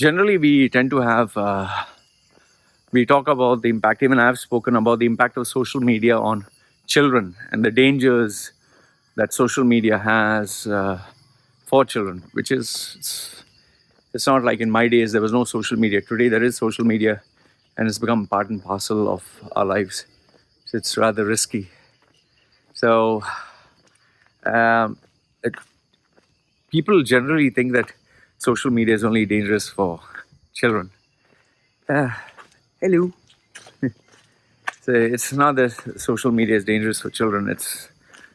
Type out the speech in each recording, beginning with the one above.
generally we tend to have, we talk about the impact, even I've spoken about the impact of social media on children and the dangers that social media has for children, which is, it's not like in my days there was no social media. Today there is social media and it's become part and parcel of our lives. So it's rather risky. So um, it, people generally think that social media is only dangerous for children. Uh, Hello. So it's not that social media is dangerous for children. It's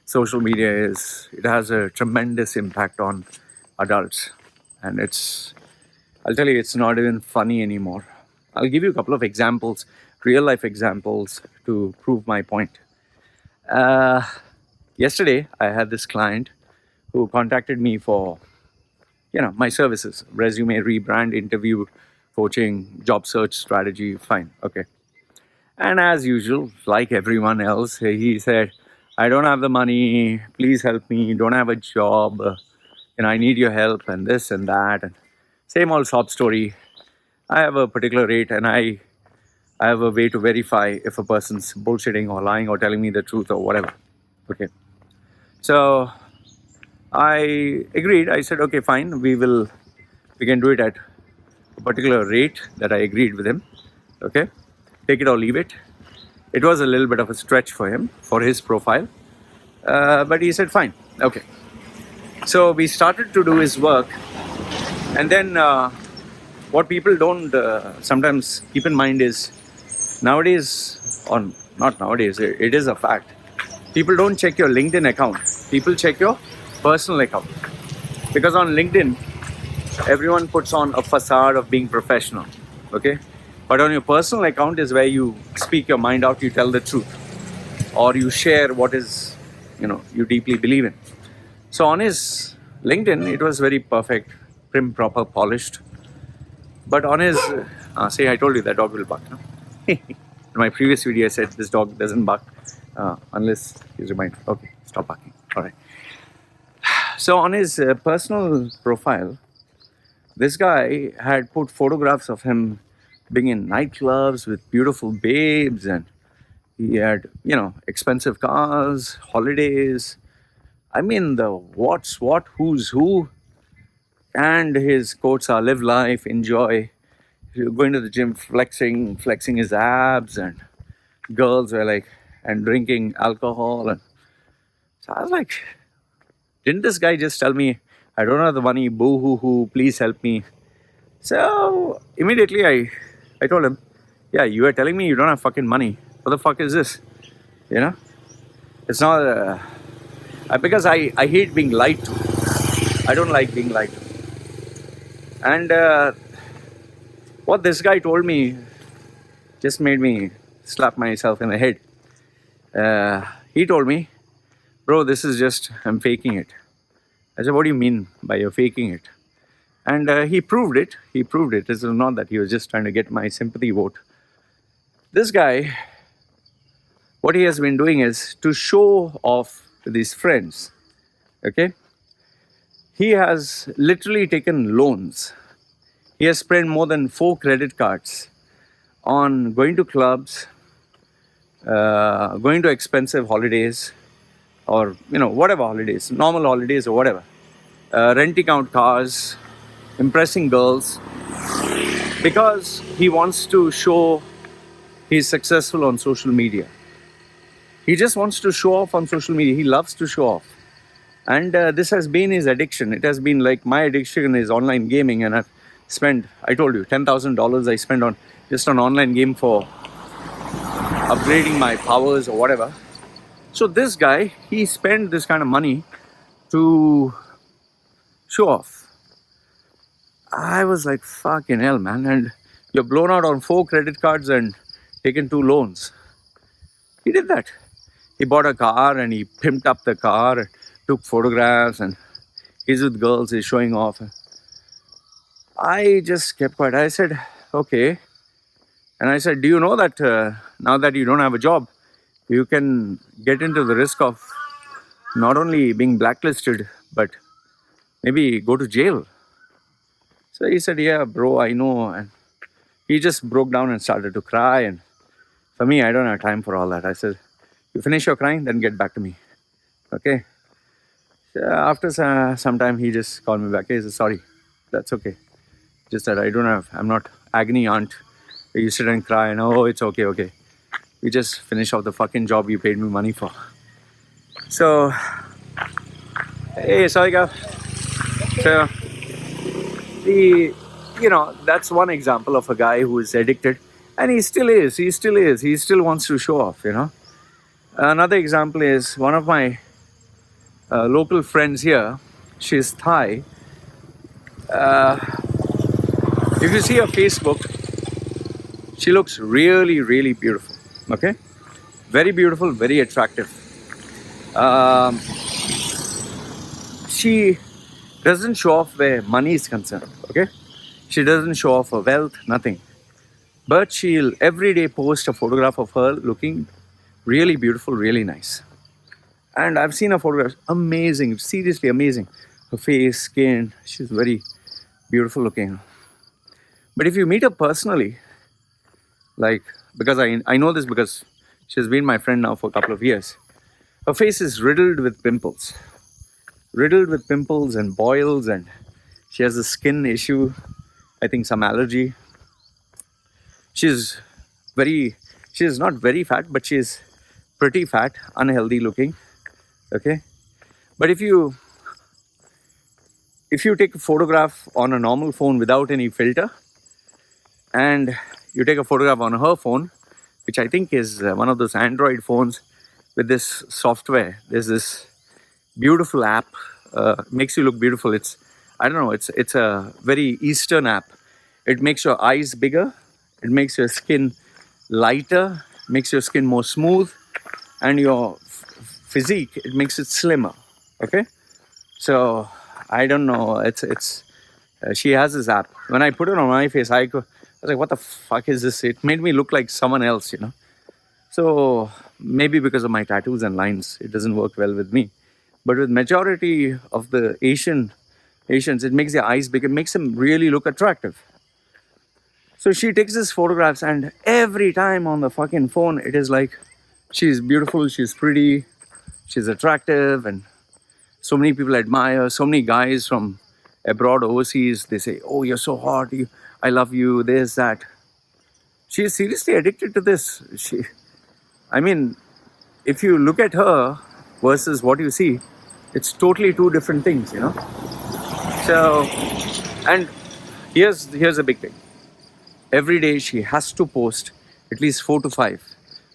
social media is, it has a tremendous impact on adults, and I'll tell you, it's not even funny anymore. I'll give you a couple of examples, real life examples, to prove my point. Uh, Yesterday, I had this client who contacted me for, my services, resume, rebrand, interview, coaching, job search strategy. Fine, okay. And as usual, like everyone else, he said, I don't have the money, please help me, don't have a job, I need your help, and this and that. And same old sob story. I have a particular rate, and I have a way to verify if a person's bullshitting or lying or telling me the truth or whatever. Okay. So I agreed. I said, okay, fine, we can do it at a particular rate that I agreed with him. Okay. Take it or leave it. It was a little bit of a stretch for him, for his profile. But he said, fine, okay. So we started to do his work. And then what people don't sometimes keep in mind is nowadays, or not nowadays, it is a fact. People don't check your LinkedIn account. People check your personal account. Because on LinkedIn, everyone puts on a facade of being professional. Okay? But on your personal account is where you speak your mind out, you tell the truth, or you share what is, you deeply believe in. So on his LinkedIn, it was very perfect, prim, proper, polished. But on his, I told you that dog will bark. No? In my previous video, I said this dog doesn't bark unless he's reminded. Okay, stop barking. All right. So on his personal profile, this guy had put photographs of him being in nightclubs with beautiful babes, and he had, expensive cars, holidays. I mean, the what's what, who's who. And his quotes are live life, enjoy. Going to the gym, flexing his abs, and girls were like, and drinking alcohol. And so I was like, didn't this guy just tell me, I don't have the money, boo hoo hoo, please help me? So immediately I told him, yeah, you are telling me you don't have fucking money. What the fuck is this? It's not, because I hate being lied to. I don't like being lied to. And what this guy told me just made me slap myself in the head. He told me, bro, this is just, I'm faking it. I said, what do you mean by you're faking it? And he proved it. He proved it. It's not that he was just trying to get my sympathy vote. This guy, what he has been doing is to show off to these friends. Okay? He has literally taken loans. He has spent more than 4 credit cards on going to clubs, going to expensive holidays, or whatever holidays, normal holidays or whatever, renting out cars, impressing girls, because he wants to show he's successful on social media. He just wants to show off on social media. He loves to show off. And this has been his addiction. It has been like my addiction is online gaming, and I've spent, I told you, $10,000 I spent on just an online game for upgrading my powers or whatever. So this guy, he spent this kind of money to show off. I was like, fucking hell, man. And you're blown out on 4 credit cards and taken 2 loans. He did that. He bought a car and he pimped up the car, took photographs, and he's with girls, he's showing off. I just kept quiet. I said, okay. And I said, do you know that now that you don't have a job, you can get into the risk of not only being blacklisted, but maybe go to jail. So he said, yeah, bro, I know. And he just broke down and started to cry. And for me, I don't have time for all that. I said, you finish your crying, then get back to me. Okay. So after some time, he just called me back. He said, sorry, that's okay. Just that I'm not agony aunt. You sit and cry and, oh, it's okay, okay. You just finish off the fucking job you paid me money for. So, hey, sorry, guys. So, that's one example of a guy who is addicted. And he still is. He still is. He still wants to show off, Another example is one of my local friends here. She's Thai. If you see her Facebook, she looks really, really beautiful. Okay? Very beautiful, very attractive. Um, she doesn't show off where money is concerned. Okay? She doesn't show off her wealth, nothing. But she'll every day post a photograph of her looking really beautiful, really nice. And I've seen her photographs, amazing, seriously amazing. Her face, skin, she's very beautiful looking. But if you meet her personally, like, because I know this because she's been my friend now for a couple of years, her face is riddled with pimples. Riddled with pimples and boils, and she has a skin issue, I think some allergy. She's not very fat, but she's pretty fat, unhealthy looking. Okay. But if you take a photograph on a normal phone without any filter, and you take a photograph on her phone, which I think is one of those Android phones with this software, there's this beautiful app, makes you look beautiful. I don't know, it's a very Eastern app. It makes your eyes bigger, it makes your skin lighter, makes your skin more smooth, and your physique, it makes it slimmer. Okay. So I don't know, she has this app. When I put it on my face, I was like, what the fuck is this? It made me look like someone else. So maybe because of my tattoos and lines, it doesn't work well with me. But with majority of the Asians, it makes their eyes big. It makes them really look attractive. So she takes these photographs, and every time on the fucking phone, it is like, she's beautiful, she's pretty, she's attractive, and so many people admire. So many guys from abroad, overseas, they say, oh, you're so hot, I love you, this, that. She's seriously addicted to this. If you look at her versus what you see, it's totally two different things, So, and here's a big thing. Every day she has to post at least 4 to 5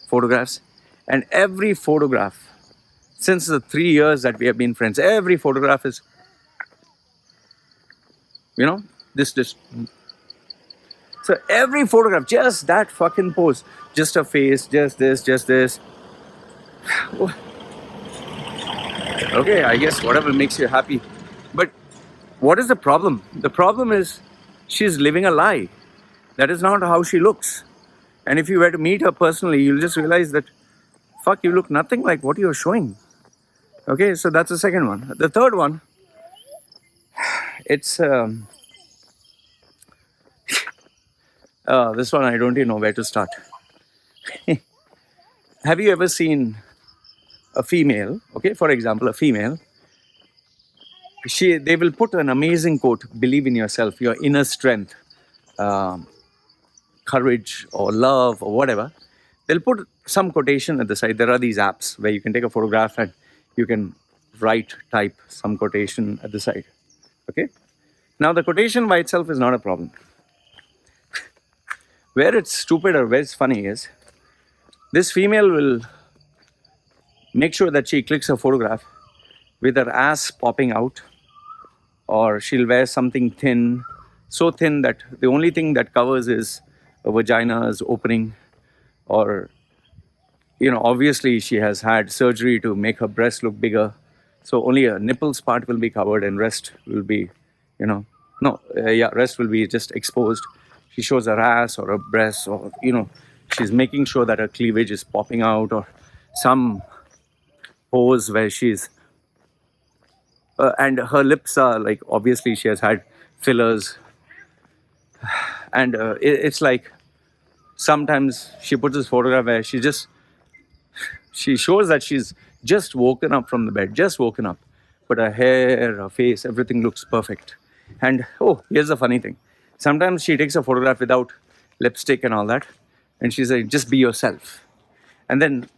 photographs, and every photograph, since the 3 years that we have been friends, every photograph is, this. So every photograph, just that fucking pose, just her face, just this. Okay, I guess whatever makes you happy. But what is the problem? The problem is she's living a lie. That is not how she looks. And if you were to meet her personally, you'll just realize that, fuck, you look nothing like what you're showing. Okay, so that's the second one. The third one, it's this one I don't even know where to start. Have you ever seen a female? Okay, for example, a female. They will put an amazing quote: "Believe in yourself, your inner strength, courage, or love, or whatever." They'll put some quotation at the side. There are these apps where you can take a photograph and you can type some quotation at the side. Okay. Now the quotation by itself is not a problem. Where it's stupid or where it's funny is, this female will make sure that she clicks a photograph with her ass popping out, or she'll wear something thin, so thin that the only thing that covers is a vagina's opening, or obviously she has had surgery to make her breast look bigger, so only a nipples part will be covered and rest will be, rest will be just exposed. She shows her ass or her breasts, or she's making sure that her cleavage is popping out, or some pose where she's and her lips are like, obviously she has had fillers, And it's like sometimes she puts this photograph where she shows that she's just woken up from the bed, just woken up, but her hair, her face, everything looks perfect. And oh, here's the funny thing: sometimes she takes a photograph without lipstick and all that, and she's like, "Just be yourself." And then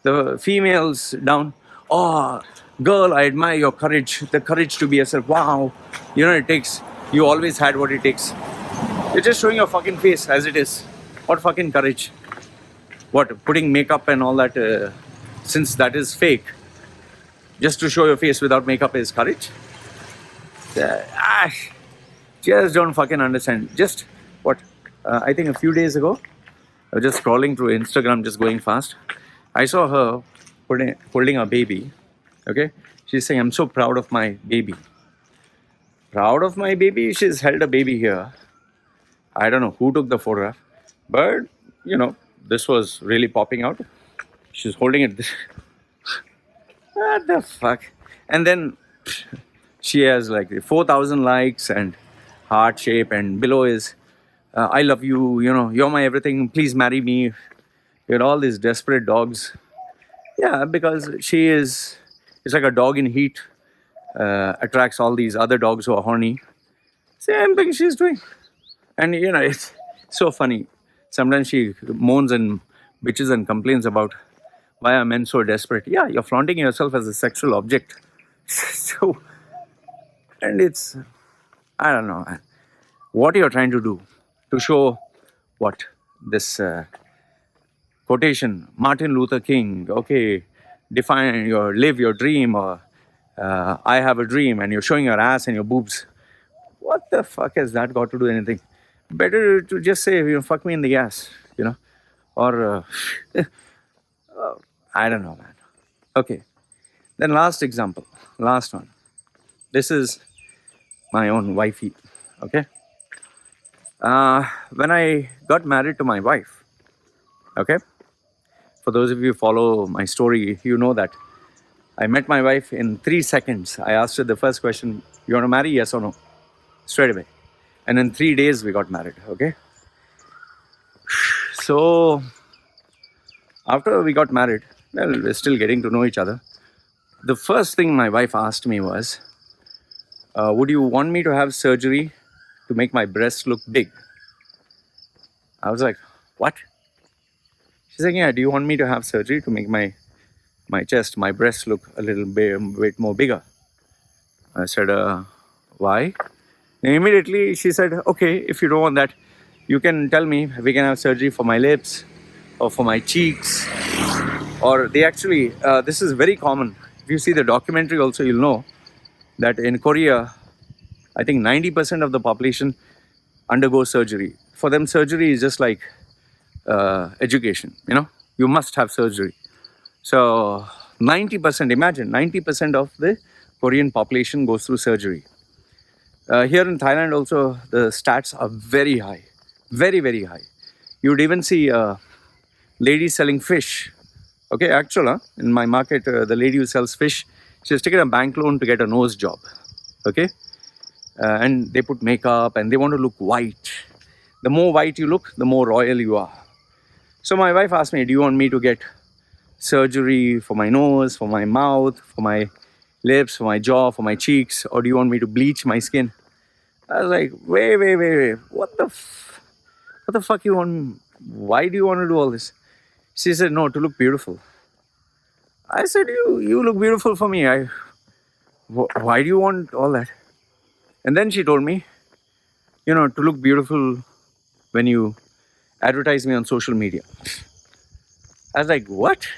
the females down, "Oh, girl, I admire your courage, the courage to be yourself. Wow, it takes. You always had what it takes. You're just showing your fucking face as it is. What fucking courage? What, putting makeup and all that, since that is fake, just to show your face without makeup is courage? I just don't fucking understand. Just what, I think a few days ago, I was just scrolling through Instagram, just going fast. I saw her holding a baby. Okay, she's saying, "I'm so proud of my baby." Proud of my baby? She's held a baby here. I don't know who took the photograph, but this was really popping out. She's holding it. What the fuck? And then she has like 4,000 likes and heart shape, and below is, "I love you. You're my everything. Please marry me." All these desperate dogs. Yeah, because she is. It's like a dog in heat attracts all these other dogs who are horny. Same thing she's doing. And it's so funny. Sometimes she moans and bitches and complains about why are men so desperate. Yeah, you're flaunting yourself as a sexual object. So, and it's, I don't know, what you're trying to do to show what this quotation, Martin Luther King, okay, live your dream, or I have a dream, and you're showing your ass and your boobs. What the fuck has that got to do anything? Better to just say, fuck me in the ass, or I don't know, man. Okay, then last example, last one. This is my own wifey, okay? When I got married to my wife, okay? For those of you who follow my story, you know that I met my wife in 3 seconds. I asked her the first question, "You want to marry, yes or no?" Straight away. And in 3 days, we got married, okay? So, after we got married, well, we're still getting to know each other. The first thing my wife asked me was, "Would you want me to have surgery to make my breasts look big?" I was like, "What?" She's like, "Yeah, do you want me to have surgery to make my chest, my breasts look a little bit more bigger?" I said, "Why?" And immediately she said, "Okay, if you don't want that, you can tell me. We can have surgery for my lips or for my cheeks." Or they actually, this is very common. If you see the documentary also, you'll know that in Korea, I think 90% of the population undergoes surgery. For them, surgery is just like education, you must have surgery. So 90%, imagine 90% of the Korean population goes through surgery. Here in Thailand also, the stats are very high, very, very high. You would even see ladies selling fish. Okay, actually, in my market, the lady who sells fish, she's taken a bank loan to get a nose job. Okay, and they put makeup and they want to look white. The more white you look, the more royal you are. So my wife asked me, "Do you want me to get surgery for my nose, for my mouth, for my lips, for my jaw, for my cheeks, or do you want me to bleach my skin?" I was like, wait. What the fuck you want? Why do you want to do all this? She said, "No, to look beautiful." I said, you look beautiful for me. Why do you want all that? And then she told me, to look beautiful when you advertise me on social media. I was like, what?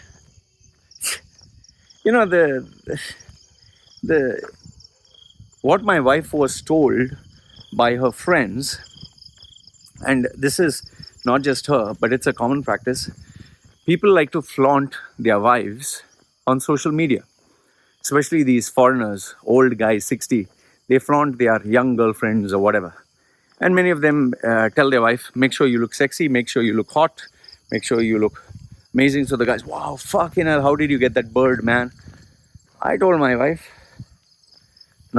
The what my wife was told by her friends, and this is not just her, but it's a common practice. People like to flaunt their wives on social media, especially these foreigners, old guys, 60. They flaunt their young girlfriends or whatever. And many of them tell their wife, "Make sure you look sexy, make sure you look hot, make sure you look amazing." So the guys, "Wow, fucking hell, how did you get that bird, man?" I told my wife,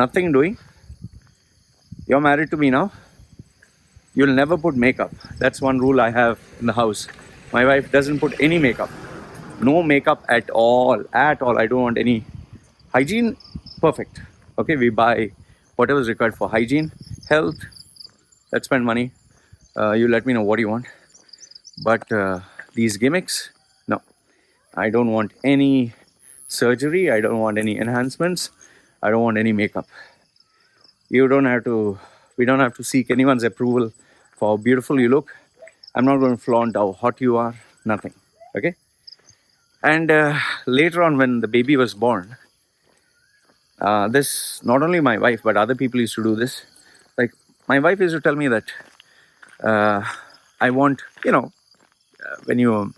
"Nothing doing. You're married to me now. You'll never put makeup. That's one rule I have in the house. My wife doesn't put any makeup. No makeup at all. At all. I don't want any. Hygiene, perfect. Okay, we buy whatever is required for hygiene. Health, let's spend money. You let me know what you want. But these gimmicks, no. I don't want any surgery. I don't want any enhancements. I don't want any makeup. You don't have to, we don't have to seek anyone's approval for how beautiful you look. I'm not going to flaunt how hot you are, nothing. Okay? And later on, when the baby was born, this, not only my wife, but other people used to do this. Like, my wife used to tell me that uh, I want, when you're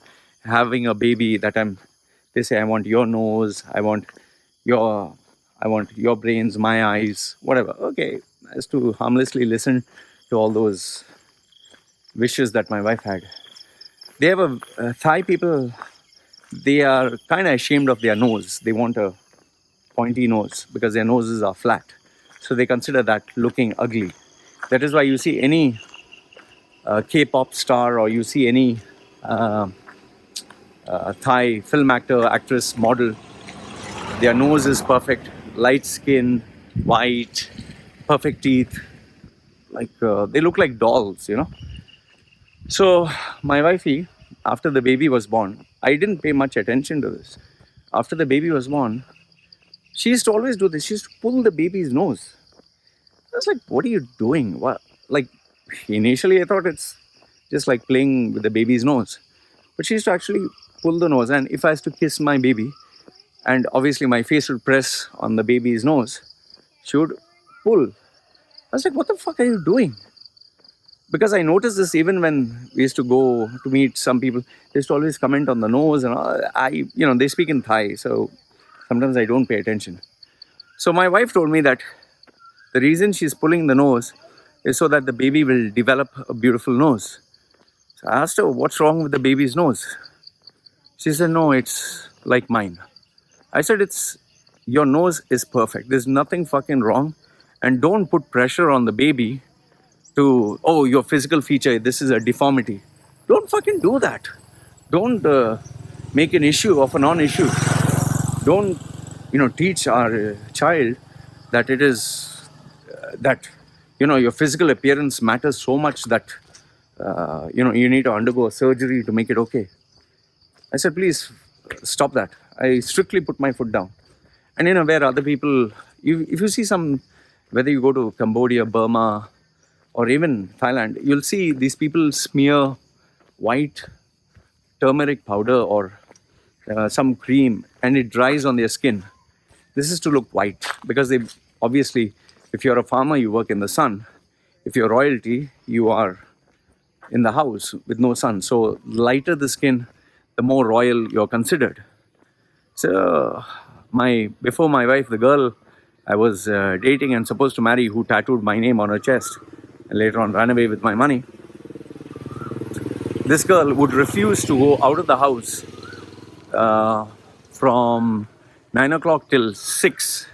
having a baby, they say, I want your nose, your, I want your brains, my eyes, whatever. Okay, I used to harmlessly listen to all those wishes that my wife had. They have Thai people, they are kind of ashamed of their nose. They want a pointy nose because their noses are flat. So they consider that looking ugly. That is why you see any K-pop star, or you see any Thai film actor, actress, model, their nose is perfect, light skin, white, perfect teeth. Like they look like dolls. So my wifey, after the baby was born, I didn't pay much attention to this. After the baby was born, she used to always do this. She used to pull the baby's nose. I was like, what are you doing? What? Like, initially I thought it's just like playing with the baby's nose. But she used to actually pull the nose. And if I was to kiss my baby, and obviously my face would press on the baby's nose, she would pull. I was like, what the fuck are you doing? Because I noticed this even when we used to go to meet some people, they used to always comment on the nose, and they speak in Thai, so sometimes I don't pay attention. So my wife told me that the reason she's pulling the nose is so that the baby will develop a beautiful nose. So I asked her, what's wrong with the baby's nose? She said, no, it's like mine. I said, your nose is perfect. There's nothing fucking wrong. And don't put pressure on the baby to, oh, your physical feature, this is a deformity. Don't fucking do that. Don't make an issue of a non-issue. Don't, teach our child that it is, that, your physical appearance matters so much that, you need to undergo a surgery to make it okay. I said, please stop that. I strictly put my foot down. And where other people, if you see whether you go to Cambodia, Burma, or even Thailand, you'll see these people smear white turmeric powder or some cream, and it dries on their skin. This is to look white because they obviously, if you're a farmer, you work in the sun. If you're royalty, you are in the house with no sun. So lighter the skin, the more royal you're considered. So before my wife, the girl I was dating and supposed to marry, who tattooed my name on her chest and later on ran away with my money, this girl would refuse to go out of the house from 9 o'clock till 6.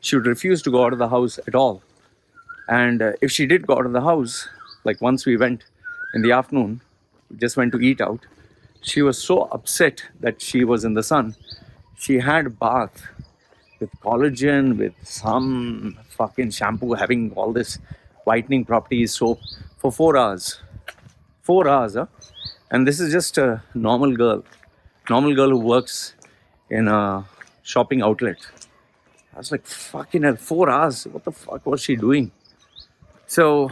She would refuse to go out of the house at all. And if she did go out of the house, like once we went in the afternoon, we just went to eat out, she was so upset that she was in the sun. She had a bath with collagen, with some fucking shampoo, having all this whitening properties, soap, for 4 hours. 4 hours, huh? And this is just a normal girl who works in a shopping outlet. I was like, fucking hell, 4 hours. What the fuck was she doing? So,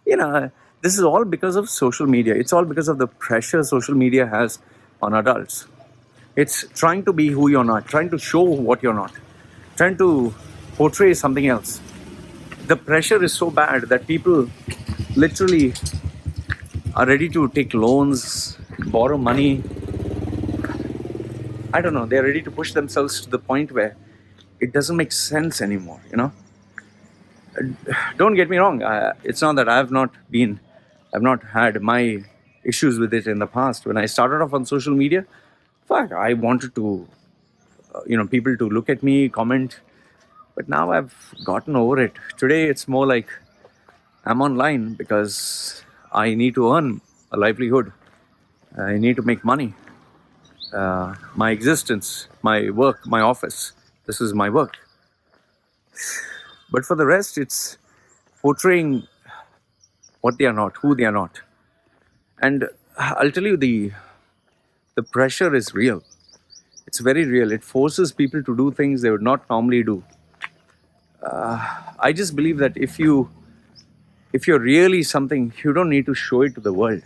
this is all because of social media. It's all because of the pressure social media has on adults. It's trying to be who you're not, trying to show what you're not, trying to portray something else. The pressure is so bad that people literally are ready to take loans, borrow money. I don't know, they're ready to push themselves to the point where it doesn't make sense anymore, Don't get me wrong, it's not that I've not had my issues with it in the past. When I started off on social media, fuck, I wanted to, people to look at me, comment. But now I've gotten over it. Today, it's more like I'm online because I need to earn a livelihood. I need to make money. My existence, my work, my office. This is my work. But for the rest, it's portraying what they are not, who they are not. And I'll tell you, the pressure is real. It's very real. It forces people to do things they would not normally do. I just believe that if you're really something, you don't need to show it to the world.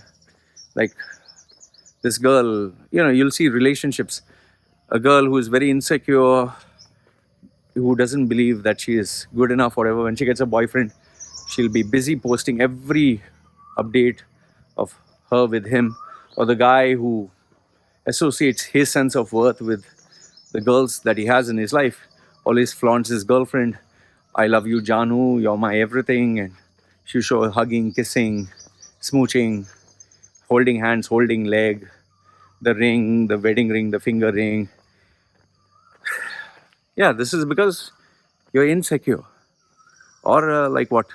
Like this girl, you'll see relationships. A girl who is very insecure, who doesn't believe that she is good enough, whatever. When she gets a boyfriend, she'll be busy posting every update of her with him, or the guy who associates his sense of worth with the girls that he has in his life, always flaunts his girlfriend. I love you, Janu, you're my everything. And she show hugging, kissing, smooching, holding hands, holding leg, the ring, the wedding ring, the finger ring. Yeah, this is because you're insecure. Or like what?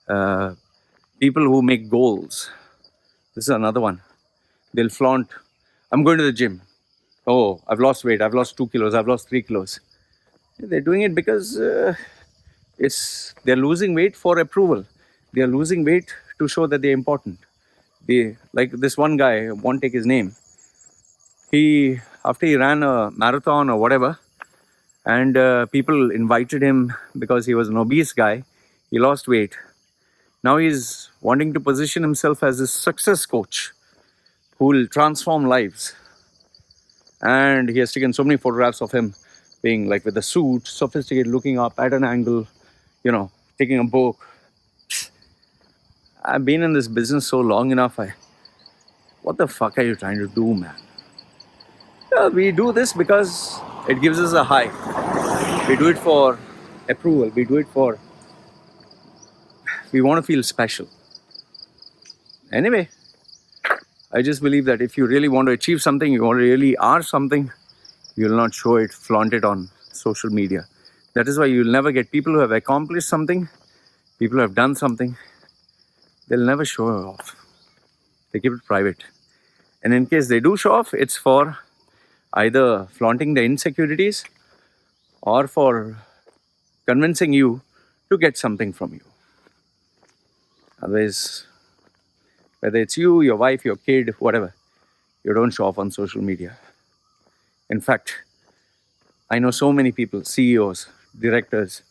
Uh, People who make goals. This is another one. They'll flaunt, I'm going to the gym. Oh, I've lost weight. I've lost 2 kilos. I've lost 3 kilos. They're doing it because they're losing weight for approval. They're losing weight to show that they're important. They, like this one guy, I won't take his name. After he ran a marathon or whatever, and people invited him because he was an obese guy. He lost weight. Now he's wanting to position himself as a success coach who will transform lives. And he has taken so many photographs of him being like with a suit, sophisticated, looking up at an angle, taking a book. I've been in this business so long enough. What the fuck are you trying to do, man? Yeah, we do this because it gives us a high. We do it for approval. We want to feel special. Anyway, I just believe that if you really want to achieve something, you really are something, you'll not show it, flaunt it on social media. That is why you'll never get people who have accomplished something, people who have done something, they'll never show it off. They keep it private. And in case they do show off, it's for either flaunting the insecurities or for convincing you to get something from you. Otherwise, whether it's you, your wife, your kid, whatever, you don't show off on social media. In fact, I know so many people, CEOs, directors,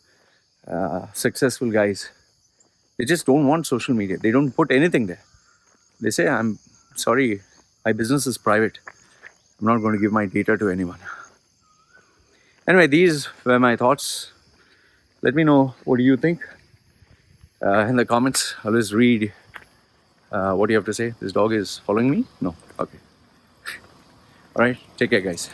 successful guys, they just don't want social media. They don't put anything there. They say, I'm sorry, my business is private. I'm not going to give my data to anyone. Anyway, these were my thoughts. Let me know, what do you think? In the comments, always read what do you have to say. This dog is following me? No. Okay. All right. Take care, guys.